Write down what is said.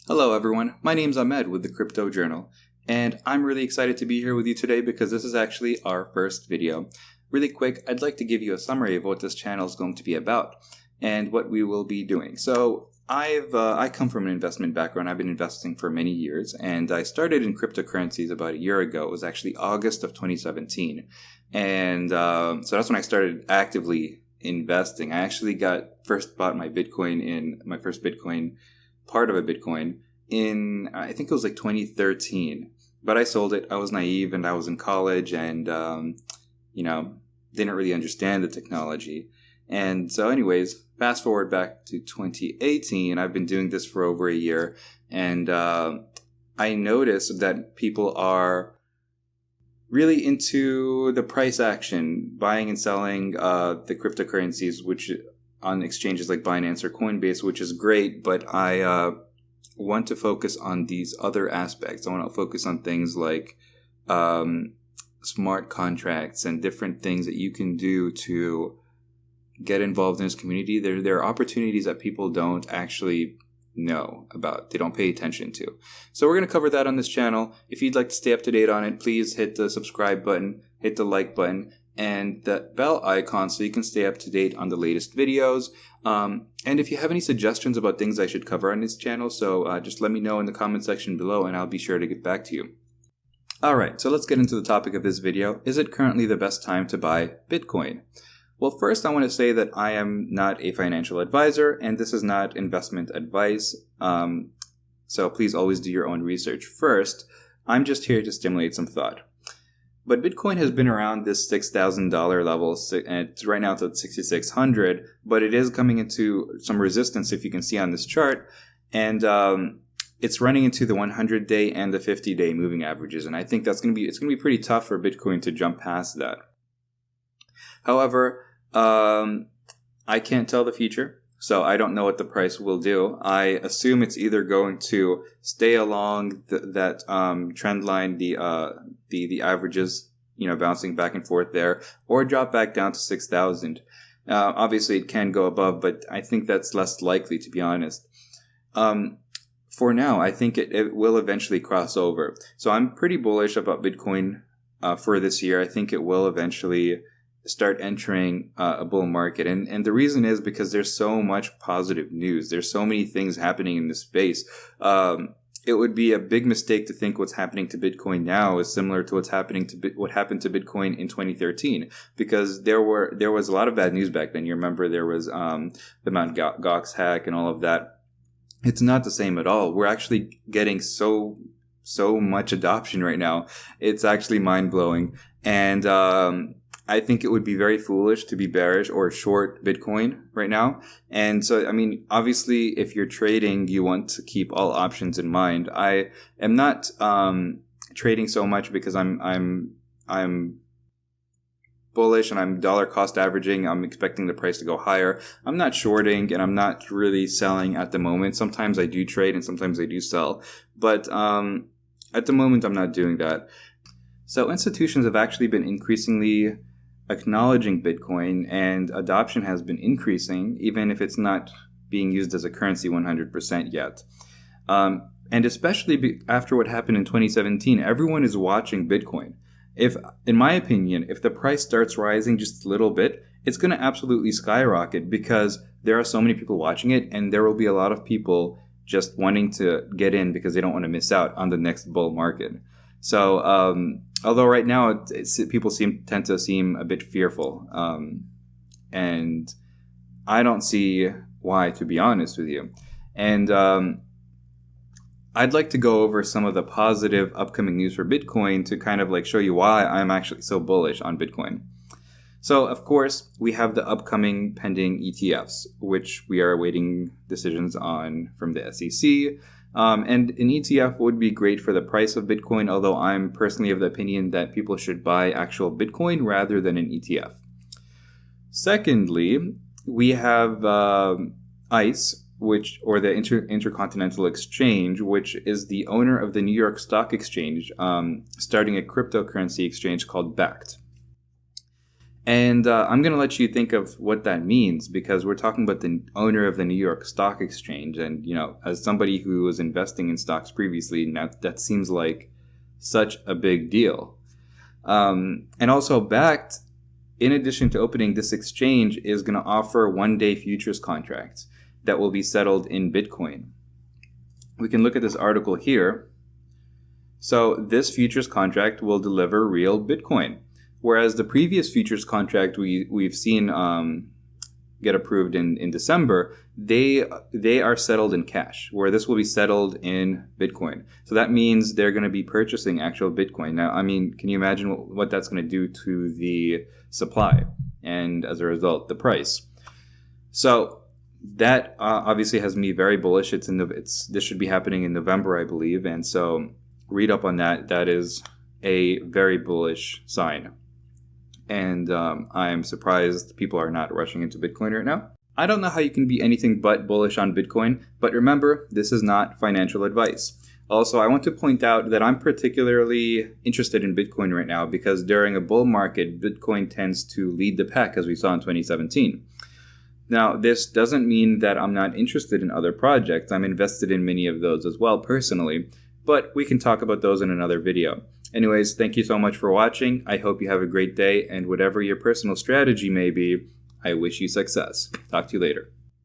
Hello everyone, my name's Ahmed with the Crypto Journal, and I'm really excited to be here with you today because this is actually our first video. Really quick, I'd like to give you a summary of what this channel is going to be about and what we will be doing. So I come from an investment background. I've been investing for many years, and I started in cryptocurrencies about a year ago. It was actually August of 2017, and so that's when I started actively investing. I actually first bought my first Bitcoin, part of a Bitcoin, in I think it was like 2013. But I sold it. I was naive and I was in college and didn't really understand the technology. And so anyways, fast forward back to 2018, I've been doing this for over a year, and I noticed that people are really into the price action, buying and selling the cryptocurrencies, which on exchanges like Binance or Coinbase, which is great, but I want to focus on these other aspects. I want to focus on things like smart contracts and different things that you can do to get involved in this community. There are opportunities that people don't actually know about. They don't pay attention to. So we're going to cover that on this channel. If you'd like to stay up to date on it, please hit the subscribe button, hit the like button, and the bell icon so you can stay up to date on the latest videos. And if you have any suggestions about things I should cover on this channel, so just let me know in the comment section below and I'll be sure to get back to you. Alright, so let's get into the topic of this video. Is it currently the best time to buy Bitcoin? Well, first I want to say that I am not a financial advisor and this is not investment advice. So please always do your own research first. I'm just here to stimulate some thought. But Bitcoin has been around this $6,000 level, and it's right now it's at $6,600, but it is coming into some resistance, if you can see on this chart, and it's running into the 100-day and the 50-day moving averages, and I think it's going to be pretty tough for Bitcoin to jump past that. However, I can't tell the future, so I don't know what the price will do. I assume it's either going to stay along that trend line, the averages, bouncing back and forth there, or drop back down to 6,000. Obviously, it can go above, but I think that's less likely, to be honest. For now, I think it will eventually cross over. So I'm pretty bullish about Bitcoin for this year. I think it will eventually start entering a bull market. And the reason is because there's so much positive news. There's so many things happening in this space. It would be a big mistake to think what's happening to Bitcoin now is similar to what happened to Bitcoin in 2013, because there was a lot of bad news back then. You remember there was the Mt. Gox hack and all of that. It's not the same at all. We're actually getting so much adoption right now. It's actually mind-blowing. And I think it would be very foolish to be bearish or short Bitcoin right now. And so, I mean, obviously, if you're trading, you want to keep all options in mind. I am not trading so much because I'm bullish and I'm dollar cost averaging. I'm expecting the price to go higher. I'm not shorting and I'm not really selling at the moment. Sometimes I do trade and sometimes I do sell. But at the moment, I'm not doing that. So institutions have actually been increasingly acknowledging Bitcoin, and adoption has been increasing, even if it's not being used as a currency 100% yet. And especially after what happened in 2017, everyone is watching Bitcoin. In my opinion, if the price starts rising just a little bit, it's going to absolutely skyrocket because there are so many people watching it, and there will be a lot of people just wanting to get in because they don't want to miss out on the next bull market. So, although right now people tend to seem a bit fearful, and I don't see why, to be honest with you. And I'd like to go over some of the positive upcoming news for Bitcoin to kind of like show you why I'm actually so bullish on Bitcoin. So, of course, we have the upcoming pending ETFs, which we are awaiting decisions on from the SEC. And an ETF would be great for the price of Bitcoin, although I'm personally of the opinion that people should buy actual Bitcoin rather than an ETF. Secondly, we have ICE, or the Intercontinental Exchange, which is the owner of the New York Stock Exchange, starting a cryptocurrency exchange called Bakkt. And I'm going to let you think of what that means, because we're talking about the owner of the New York Stock Exchange. And, as somebody who was investing in stocks previously, now that seems like such a big deal. And also Bakkt, in addition to opening this exchange, is going to offer one-day futures contracts that will be settled in Bitcoin. We can look at this article here. So this futures contract will deliver real Bitcoin. Whereas the previous futures contract we've seen get approved in December, they are settled in cash, where this will be settled in Bitcoin. So that means they're going to be purchasing actual Bitcoin. Now, I mean, can you imagine what that's going to do to the supply and, as a result, the price? So that obviously has me very bullish. This should be happening in November, I believe, and so read up on that. That is a very bullish sign. And I'm surprised people are not rushing into Bitcoin right now. I don't know how you can be anything but bullish on Bitcoin, but remember, this is not financial advice. Also, I want to point out that I'm particularly interested in Bitcoin right now because during a bull market, Bitcoin tends to lead the pack, as we saw in 2017. Now, this doesn't mean that I'm not interested in other projects. I'm invested in many of those as well personally, but we can talk about those in another video. Anyways, thank you so much for watching. I hope you have a great day, and whatever your personal strategy may be, I wish you success. Talk to you later.